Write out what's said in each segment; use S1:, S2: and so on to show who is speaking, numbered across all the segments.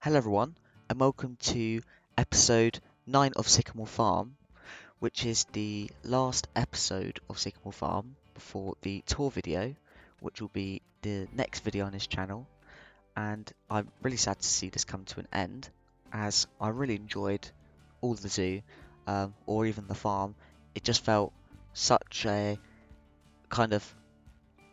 S1: Hello everyone, and welcome to episode 9 of Sycamore Farm, which is the last episode of Sycamore Farm before the tour video, which will be the next video on his channel. And I'm really sad to see this come to an end, as I really enjoyed all the zoo, or even the farm. It just felt such a kind of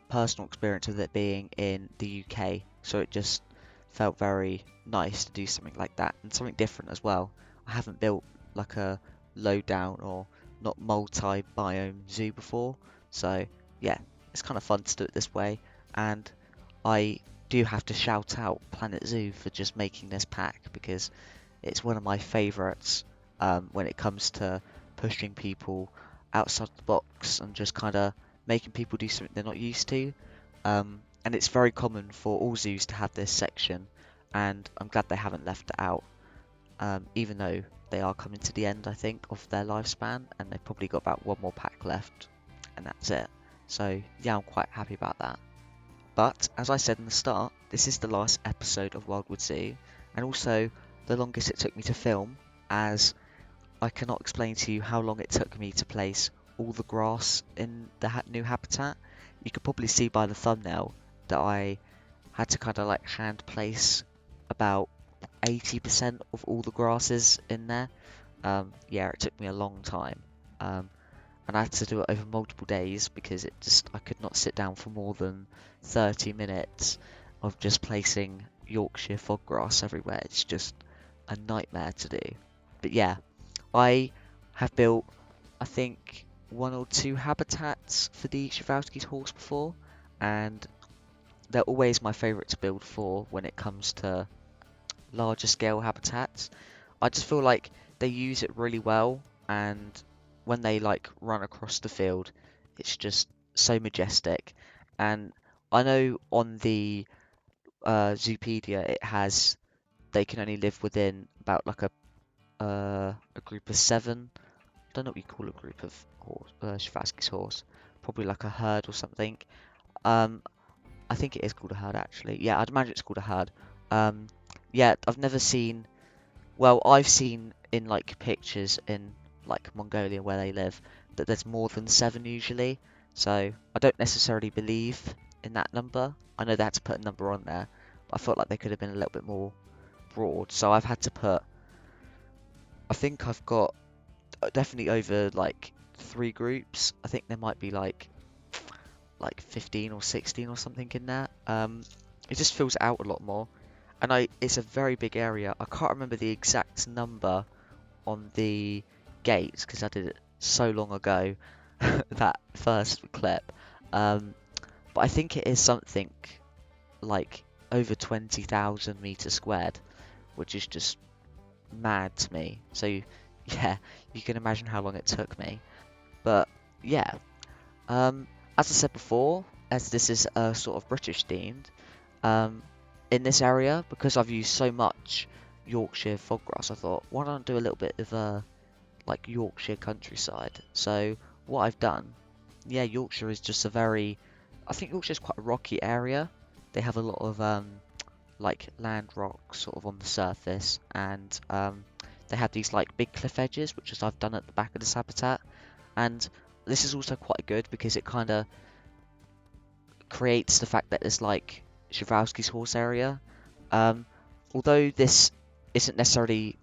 S1: personal experience with it being in the UK, so it just felt very nice to do something like that and something different as well. I haven't built like a low down or not multi biome zoo before, so yeah, it's kind of fun to do it this way. And I do have to shout out Planet Zoo for just making this pack because it's one of my favourites when it comes to pushing people outside the box and just kind of making people do something they're not used to. And it's very common for all zoos to have this section, and I'm glad they haven't left it out, even though they are coming to the end, I think, of their lifespan, and they've probably got about one more pack left, and that's it. So yeah, I'm quite happy about that. But as I said in the start, this is the last episode of Wildwood Zoo, and also the longest it took me to film, as I cannot explain to you how long it took me to place all the grass in the new habitat. You could probably see by the thumbnail that I had to kind of like hand place about 80% of all the grasses in there. Yeah, it took me a long time. And I had to do it over multiple days because I could not sit down for more than 30 minutes of just placing Yorkshire fog grass everywhere. It's just a nightmare to do. But yeah, I have built, I think, one or two habitats for the Przewalski's horse before, and they're always my favourite to build for when it comes to larger scale habitats. I just feel like they use it really well, and when they like run across the field, it's just so majestic. And I know on the Zoopedia it has they can only live within about like a group of seven. I don't know what you call a group of Przewalski's horse. Probably like a herd or something. Um, I think it is called a herd actually. Yeah, I'd imagine it's called a herd. Um, yeah, I've never seen. Well, I've seen in like pictures in like Mongolia where they live that there's more than seven usually. So I don't necessarily believe in that number. I know they had to put a number on there, but I felt like they could have been a little bit more broad. So I've had to put. I think I've got definitely over like three groups. I think there might be like 15 or 16 or something in there. It just fills it out a lot more. And it's a very big area. I can't remember the exact number on the gates because I did it so long ago, that first clip. Um, but I think it is something like over 20,000 meters squared, which is just mad to me. So yeah, you can imagine how long it took me. But yeah, as I said before, as this is sort of British themed, um, in this area, because I've used so much Yorkshire foggrass, I thought, why don't I do a little bit of like Yorkshire countryside? So what I've done, yeah, Yorkshire is just I think Yorkshire's quite a rocky area. They have a lot of like land rocks sort of on the surface, and they have these like big cliff edges, which is I've done at the back of this habitat. And this is also quite good because it kind of creates the fact that there's like Przewalski's horse area. Um, Although this isn't necessarily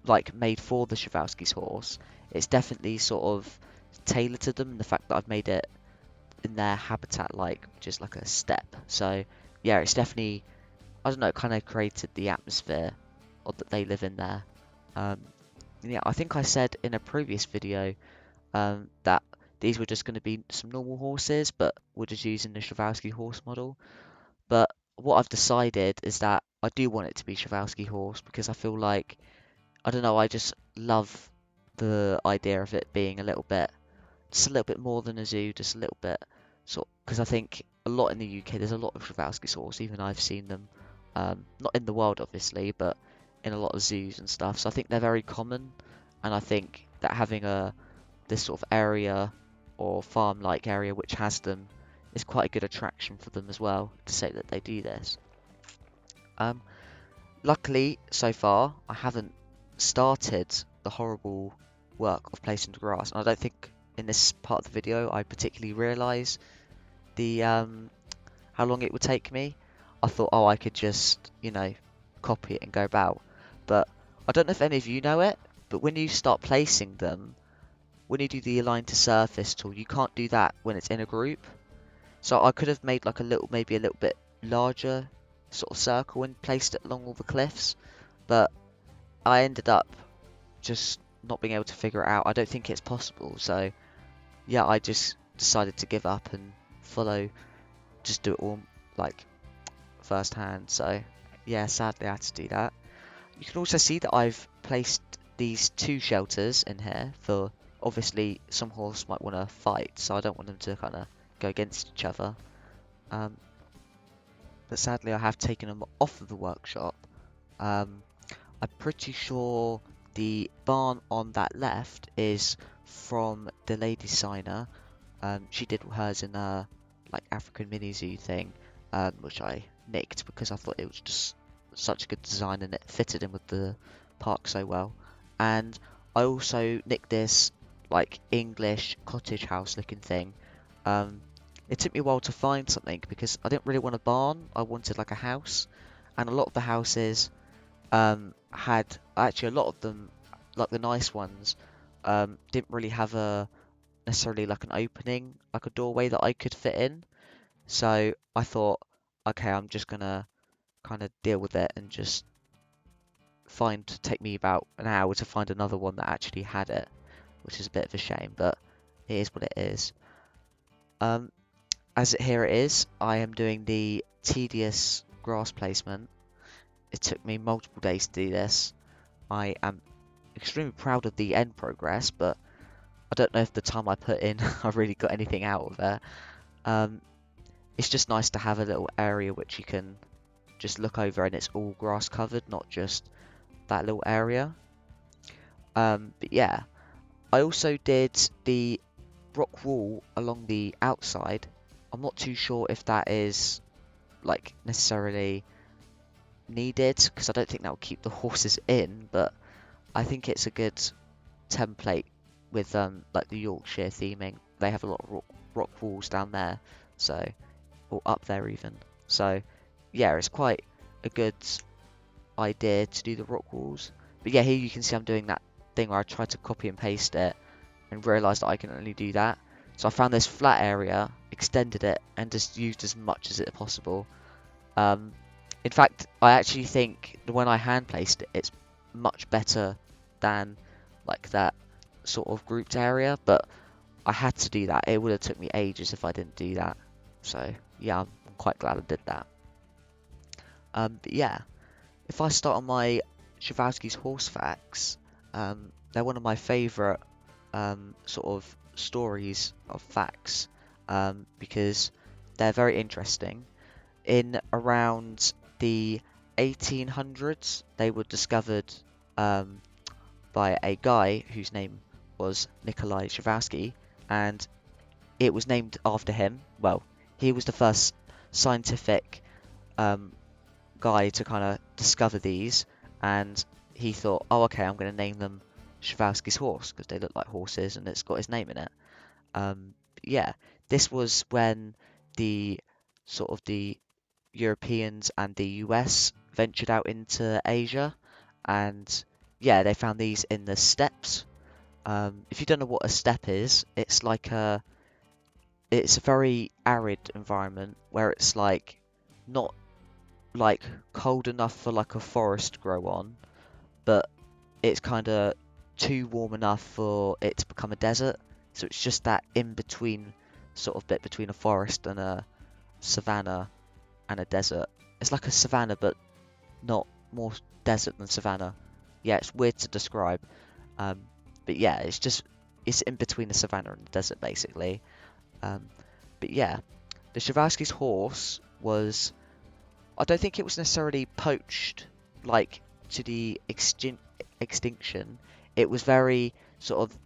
S1: like made for the Przewalski's horse, it's definitely sort of tailored to them. The fact that I've made it in their habitat, like which is like a step. So yeah, it's definitely, I don't know, kind of created the atmosphere or that they live in there. Um, yeah, I think I said in a previous video that these were just going to be some normal horses, but we're just using the Przewalski horse model. But what I've decided is that I do want it to be Przewalski horse because I feel like, I don't know, I just love the idea of it being just a little bit more than a zoo, just a little bit sort. Because I think a lot in the UK, there's a lot of Przewalski's horse. Even I've seen them, not in the wild obviously, but in a lot of zoos and stuff. So I think they're very common, and I think that having this sort of area or farm-like area which has them is quite a good attraction for them as well to say that they do this. Um, luckily, so far, I haven't started the horrible work of placing the grass. And I don't think in this part of the video I particularly realise the how long it would take me. I thought, oh, I could just, copy it and go about. But I don't know if any of you know it, but when you start placing them, when you do the align to surface tool, you can't do that when it's in a group. So I could have made like maybe a little bit larger sort of circle and placed it along all the cliffs, but I ended up just not being able to figure it out. I don't think it's possible. So yeah, I just decided to give up and just do it all like first hand. So yeah, sadly I had to do that. You can also see that I've placed these two shelters in here for, obviously some horse might want to fight, so I don't want them to kind of go against each other. But sadly I have taken them off of the workshop. I'm pretty sure the barn on that left is from the lady signer. She did hers in a like African mini zoo thing, which I nicked because I thought it was just such a good design and it fitted in with the park so well. And I also nicked this like English cottage house looking thing. It took me a while to find something because I didn't really want a barn, I wanted like a house. And a lot of the houses had, actually a lot of them, like the nice ones, didn't really have necessarily like an opening, like a doorway that I could fit in. So I thought, okay, I'm just gonna kind of deal with it and just take me about an hour to find another one that actually had it, which is a bit of a shame, but it is what it is. Here it is, I am doing the tedious grass placement. It took me multiple days to do this. I am extremely proud of the end progress, but I don't know if the time I put in I really got anything out of it. It's just nice to have a little area which you can just look over and it's all grass covered, not just that little area. But yeah, I also did the rock wall along the outside. I'm not too sure if that is like necessarily needed because I don't think that will keep the horses in, but I think it's a good template with like the Yorkshire theming. They have a lot of rock walls down there, so, or up there even. So yeah, it's quite a good idea to do the rock walls. But yeah, here you can see I'm doing that thing where I tried to copy and paste it and realised that I can only do that. So I found this flat area, extended it, and just used as much as it possible. In fact, I actually think when I hand placed it, it's much better than like that sort of grouped area, but I had to do that. It would have took me ages if I didn't do that. So yeah, I'm quite glad I did that. But yeah, if I start on my Przewalski's horse facts, they're one of my favourite sort of stories of facts because they're very interesting. In around the 1800s, they were discovered by a guy whose name was Nikolai Przewalski, and it was named after him. Well, he was the first scientific guy to kind of discover these, and he thought, oh, okay, I'm going to name them Przewalski's horse because they look like horses and it's got his name in it. Yeah, this was when the Europeans and the US ventured out into Asia, and yeah, they found these in the steppes. If you don't know what a steppe is, it's a very arid environment where it's like not like cold enough for like a forest to grow on, but it's kind of too warm enough for it to become a desert. So it's just that in between sort of bit between a forest and a savanna and a desert. It's like a savanna, but not more desert than savanna. Yeah, it's weird to describe. But yeah, it's in between the savanna and the desert basically. But yeah, the Przewalski's horse was, I don't think it was necessarily poached like to the extinction. It was very sort of,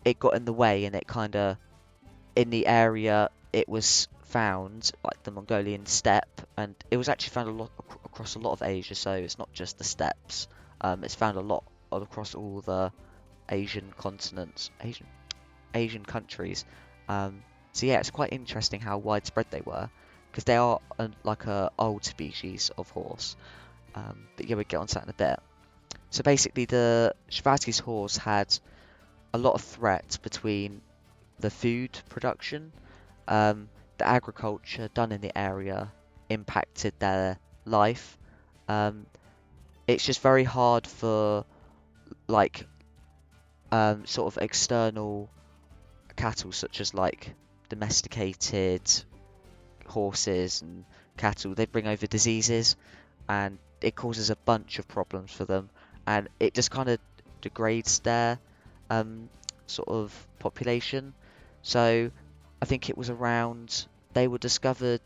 S1: it got in the way and it kind of, in the area it was found, like the Mongolian steppe, and it was actually found a lot across a lot of Asia, so it's not just the steppes. It's found a lot across all the Asian continents, Asian countries. So yeah, it's quite interesting how widespread they were, because they are like a old species of horse. But yeah, we'll get onto that in a bit. So basically, the Przewalski's horse had a lot of threat between the food production, the agriculture done in the area impacted their life. Um, it's just very hard for like sort of external cattle, such as like domesticated horses and cattle. They bring over diseases, and it causes a bunch of problems for them, and it just kind of degrades their um, sort of population. So I think it was around, they were discovered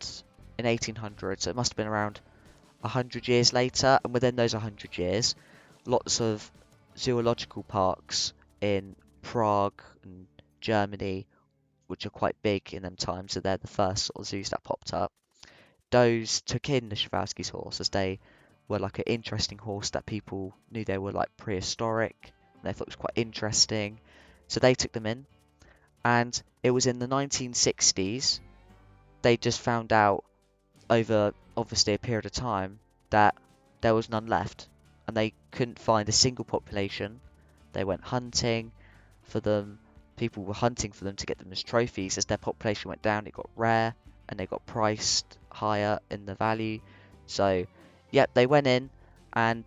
S1: in 1800, so it must have been around 100 years later, and within those 100 years, lots of zoological parks in Prague and Germany, which are quite big in them times, so they're the first sort of zoos that popped up. Those took in the Przewalski's horse, as they were like an interesting horse that people knew they were like prehistoric, and they thought it was quite interesting. So they took them in, and it was in the 1960s they just found out, over obviously a period of time, that there was none left, and they couldn't find a single population. They went hunting for them. People were hunting for them to get them as trophies. As their population went down, it got rare, and they got priced higher in the value. So, yep, they went in and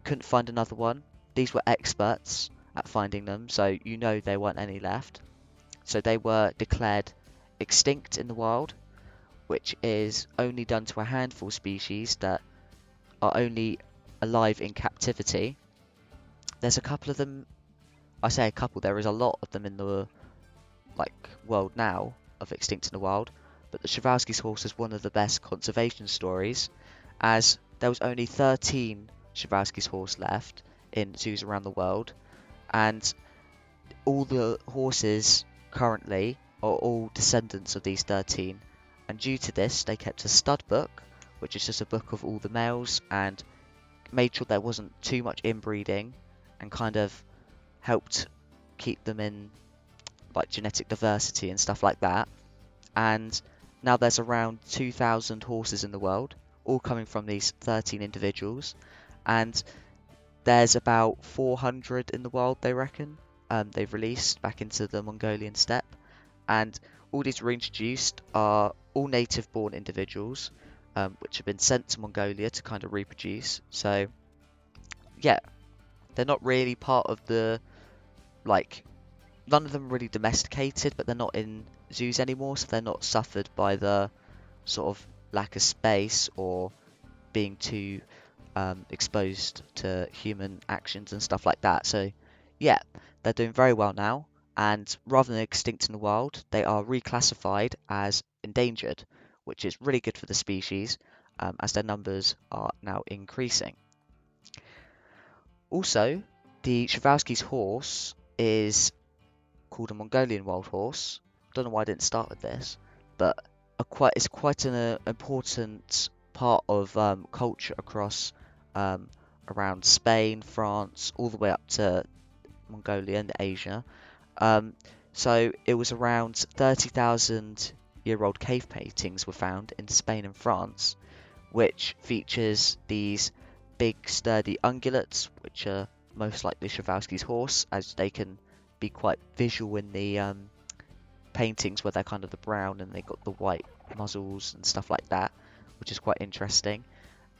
S1: couldn't find another one. These were experts at finding them, so you know there weren't any left. So they were declared extinct in the wild, which is only done to a handful of species that are only alive in captivity. There's a couple of them. I say a couple, there is a lot of them in the world now of extinct in the wild, but the Przewalski's horse is one of the best conservation stories, as there was only 13 Przewalski's horse left in zoos around the world, and all the horses currently are all descendants of these 13, and due to this they kept a stud book, which is just a book of all the males, and made sure there wasn't too much inbreeding, and kind of helped keep them in like genetic diversity and stuff like that. And now there's around 2,000 horses in the world, all coming from these 13 individuals, and there's about 400 in the world, they reckon. They've released back into the Mongolian steppe, and all these reintroduced are all native born individuals, which have been sent to Mongolia to kind of reproduce. So yeah, they're not really part of the, like, none of them are really domesticated, but they're not in zoos anymore, so they're not suffered by the sort of lack of space or being too exposed to human actions and stuff like that. So yeah, they're doing very well now, and rather than extinct in the wild, they are reclassified as endangered, which is really good for the species, as their numbers are now increasing. Also, the Przewalski's horse is called a Mongolian wild horse. I don't know why I didn't start with this, but it's quite an important part of culture across around Spain, France, all the way up to Mongolia and Asia. So it was around 30,000-year-old cave paintings were found in Spain and France, which features these big sturdy ungulates, which are most likely Przewalski's horse, as they can be quite visual in the paintings, where they're kind of the brown and they got the white muzzles and stuff like that, which is quite interesting.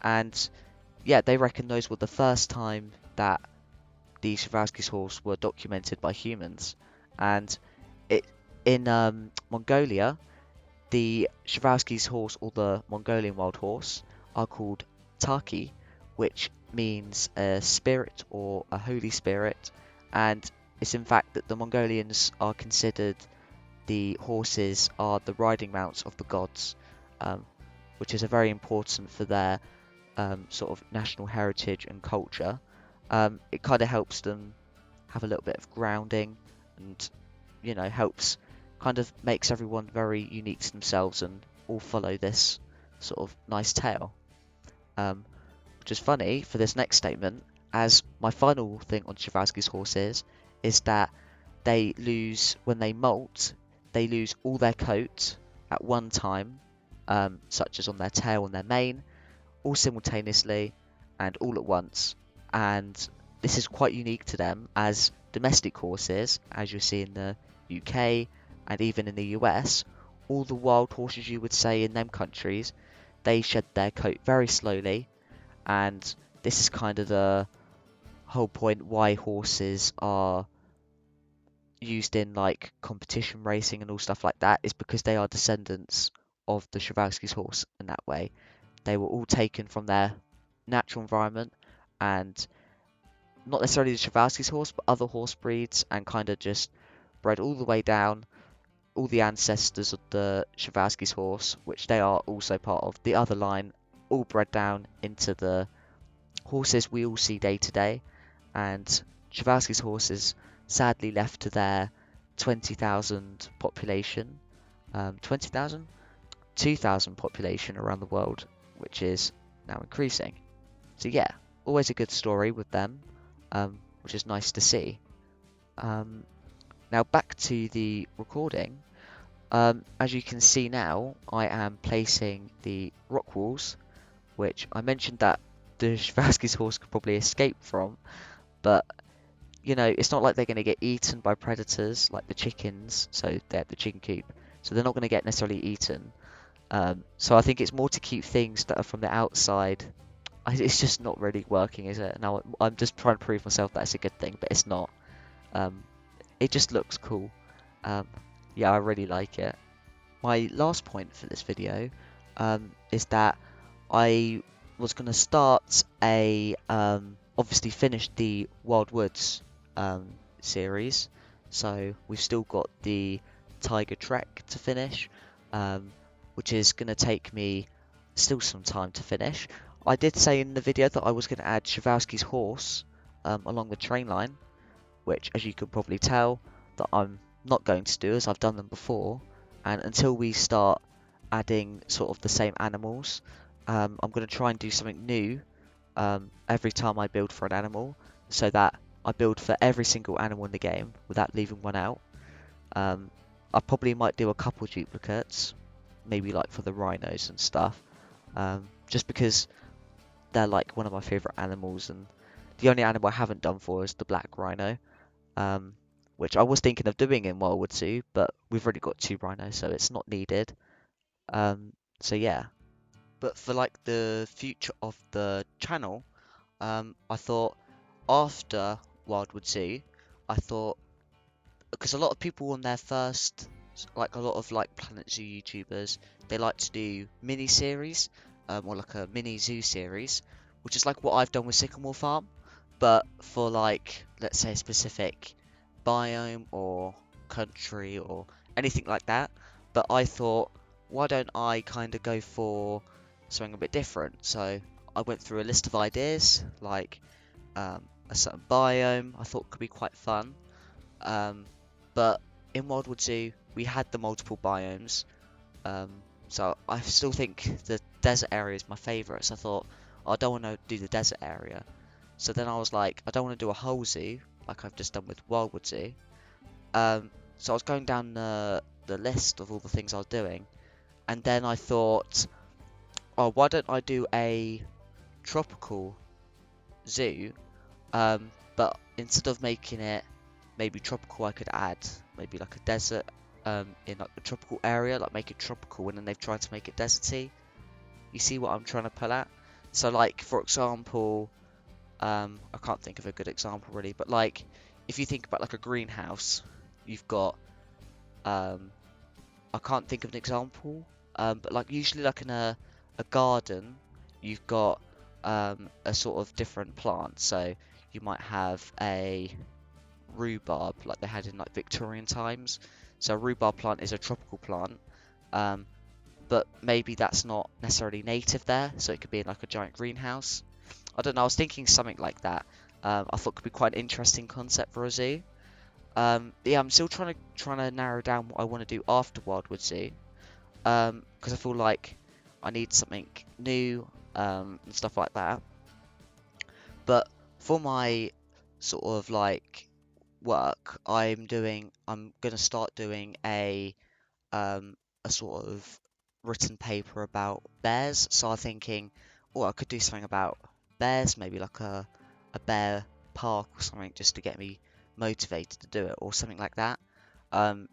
S1: And yeah, they reckon those were the first time that the Przewalski's horse were documented by humans. And it in Mongolia, the Przewalski's horse, or the Mongolian wild horse, are called Taki, which means a spirit or a holy spirit, and it's in fact that the Mongolians are considered, the horses are the riding mounts of the gods, which is a very important for their sort of national heritage and culture. It kind of helps them have a little bit of grounding, and helps kind of makes everyone very unique to themselves and all follow this sort of nice tale. Which is funny for this next statement, as my final thing on Przewalski's horses is that they lose, when they molt, they lose all their coat at one time, such as on their tail and their mane, all simultaneously and all at once. And this is quite unique to them, as domestic horses, as you see in the UK and even in the US, all the wild horses you would say in them countries, they shed their coat very slowly, and this is kind of the whole point why horses are used in like competition racing and all stuff like that, is because they are descendants of the Przewalski's horse in that way. They were all taken from their natural environment, and not necessarily the Przewalski's horse, but other horse breeds, and kind of just bred all the way down, all the ancestors of the Przewalski's horse, which they are also part of, the other line, all bred down into the horses we all see day to day. And Przewalski's horses sadly left to their 20,000 population, 20,000? 2,000 population around the world, which is now increasing. So yeah, always a good story with them, which is nice to see. Now back to the recording. As you can see now, I am placing the rock walls, which I mentioned that the Przewalski's horse could probably escape from, but you know, it's not like they're going to get eaten by predators like the chickens, so they're the chicken coop, so they're not going to get necessarily eaten. So I think it's more to keep things that are from the outside. It's just not really working, is it? Now I'm just trying to prove myself that it's a good thing, but it's not. It just looks cool. Yeah, I really like it. My last point for this video is that I was going to start a obviously finish the Wild Woods series, so we've still got the Tiger Trek to finish, which is going to take me still some time to finish. I did say in the video that I was going to add Przewalski's horse along the train line, which, as you could probably tell, that I'm not going to do, as I've done them before. And until we start adding sort of the same animals, I'm going to try and do something new every time I build for an animal, so that I build for every single animal in the game without leaving one out. I probably might do a couple duplicates, maybe like for the rhinos and stuff, just because they're like one of my favourite animals, and the only animal I haven't done for is the black rhino, which I was thinking of doing in Wildwood Zoo, but we've already got 2 rhinos, so it's not needed. So yeah. But for like the future of the channel, I thought after Wildwood Zoo, I thought, because a lot of people on their first, like a lot of like Planet Zoo YouTubers, they like to do mini series, or like a mini zoo series, which is like what I've done with Sycamore Farm, but for like, let's say a specific biome or country or anything like that. But I thought, why don't I kind of go for something a bit different? So I went through a list of ideas, like a certain biome I thought could be quite fun. But in Wildwood Zoo, we had the multiple biomes, so I still think the desert area is my favourite. So I thought, I don't want to do the desert area. So then I was like, I don't want to do a whole zoo like I've just done with Wildwood Zoo. So I was going down the list of all the things I was doing, and then I thought, oh, why don't I do a tropical zoo? But instead of making it maybe tropical, I could add maybe like a desert in like the tropical area, like make it tropical, and then they've tried to make it deserty. You see what I'm trying to pull at? So like, for example, I can't think of a good example really, but like if you think about like a greenhouse, you've got I can't think of an example, but like usually like in a garden, you've got a sort of different plant. So you might have a rhubarb like they had in like Victorian times. So a rhubarb plant is a tropical plant, but maybe that's not necessarily native there, so it could be in like a giant greenhouse. I don't know, I was thinking something like that. I thought could be quite an interesting concept for a zoo. Yeah, I'm still trying to narrow down what I want to do after Wildwood Zoo. Because I feel like I need something new, and stuff like that. But for my sort of like work, I'm gonna start doing um, a sort of written paper about bears. So I'm thinking, oh, I could do something about bears, maybe like a bear park or something, just to get me motivated to do it, or something like that.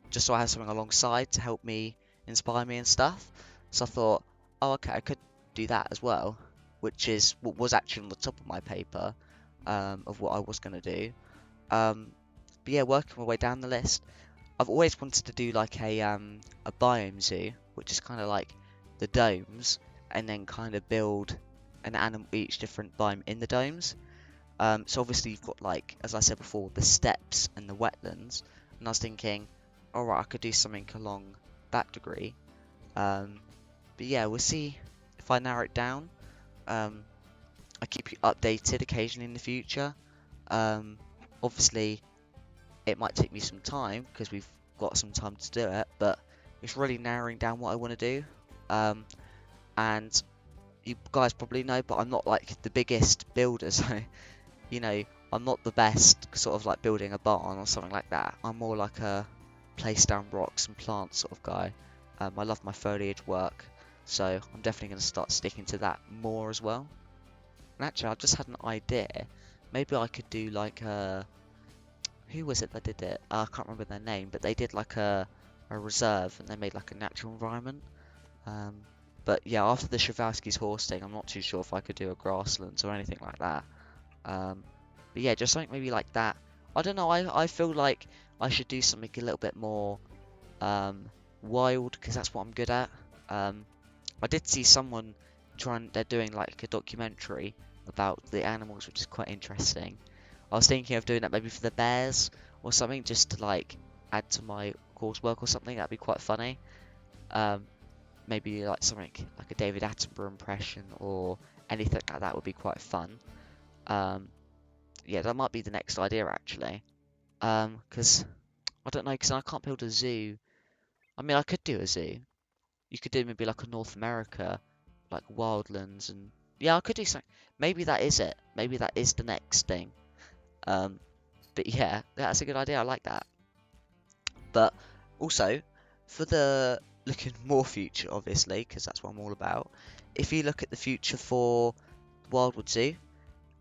S1: Just so I have something alongside to help me, inspire me and stuff. So I thought, oh, okay, I could do that as well, which is what was actually on the top of my paper, of what I was gonna do. Um, but yeah, working my way down the list. I've always wanted to do like a biome zoo, which is kind of like the domes, and then kind of build an animal each different biome in the domes. So obviously you've got, like, as I said before, the steppes and the wetlands, and I was thinking, alright, I could do something along that degree. Um, but yeah, we'll see if I narrow it down. Um, I keep you updated occasionally in the future. Um, Obviously it might take me some time because we've got some time to do it, but it's really narrowing down what I want to do. Um, and you guys probably know, but I'm not like the biggest builder, so you know, I'm not the best sort of like building a barn or something like that. I'm more like a place down rocks and plants sort of guy. I love my foliage work, so I'm definitely going to start sticking to that more as well. And actually, I've just had an idea. Maybe I could do like a who was it that did it? I can't remember their name, but they did like a reserve and they made like a natural environment. Um, but yeah, after the Przewalski's horse thing, I'm not too sure if I could do a grasslands or anything like that. Um, but yeah, just something maybe like that. I don't know. I feel like I should do something a little bit more um, wild because that's what I'm good at. Um, I did see someone trying. They're doing like a documentary about the animals, which is quite interesting. I was thinking of doing that maybe for the bears or something, just to like add to my coursework or something. That'd be quite funny. Um, Maybe like something like a David Attenborough impression or anything like that would be quite fun. Um, yeah, that might be the next idea actually. Because I don't know, because I can't build a zoo. I mean, I could do a zoo. You could do maybe like a North America, like wildlands, and yeah, I could do something. Maybe that is it. Maybe that is the next thing. Um, but yeah, that's a good idea. I like that. But also, for the looking more future, obviously, because that's what I'm all about. If you look at the future for Wildwood Zoo,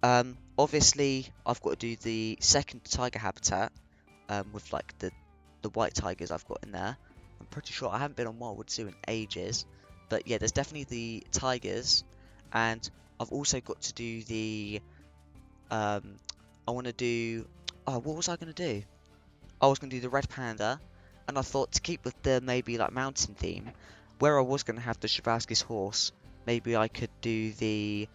S1: obviously I've got to do the second tiger habitat, with like the white tigers I've got in there. I'm pretty sure I haven't been on Wildwood Zoo in ages, but yeah, there's definitely the tigers, and I've also got to do the um, I want to do. Oh, what was I gonna do? I was gonna do the red panda, and I thought to keep with the maybe like mountain theme, where I was gonna have the Przewalski's horse, maybe I could do the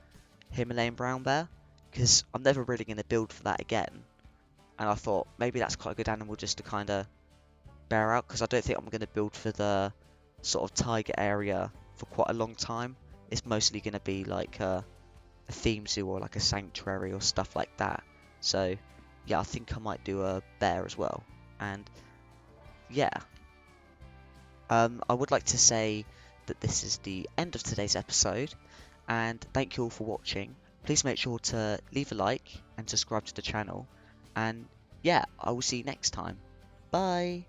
S1: Himalayan brown bear, because I'm never really gonna build for that again. And I thought maybe that's quite a good animal just to kind of bear out, because I don't think I'm going to build for the sort of tiger area for quite a long time. It's mostly going to be like a theme zoo or like a sanctuary or stuff like that. So yeah, I think I might do a bear as well. And yeah, I would like to say that this is the end of today's episode, and thank you all for watching. Please make sure to leave a like and subscribe to the channel. And yeah, I will see you next time. Bye!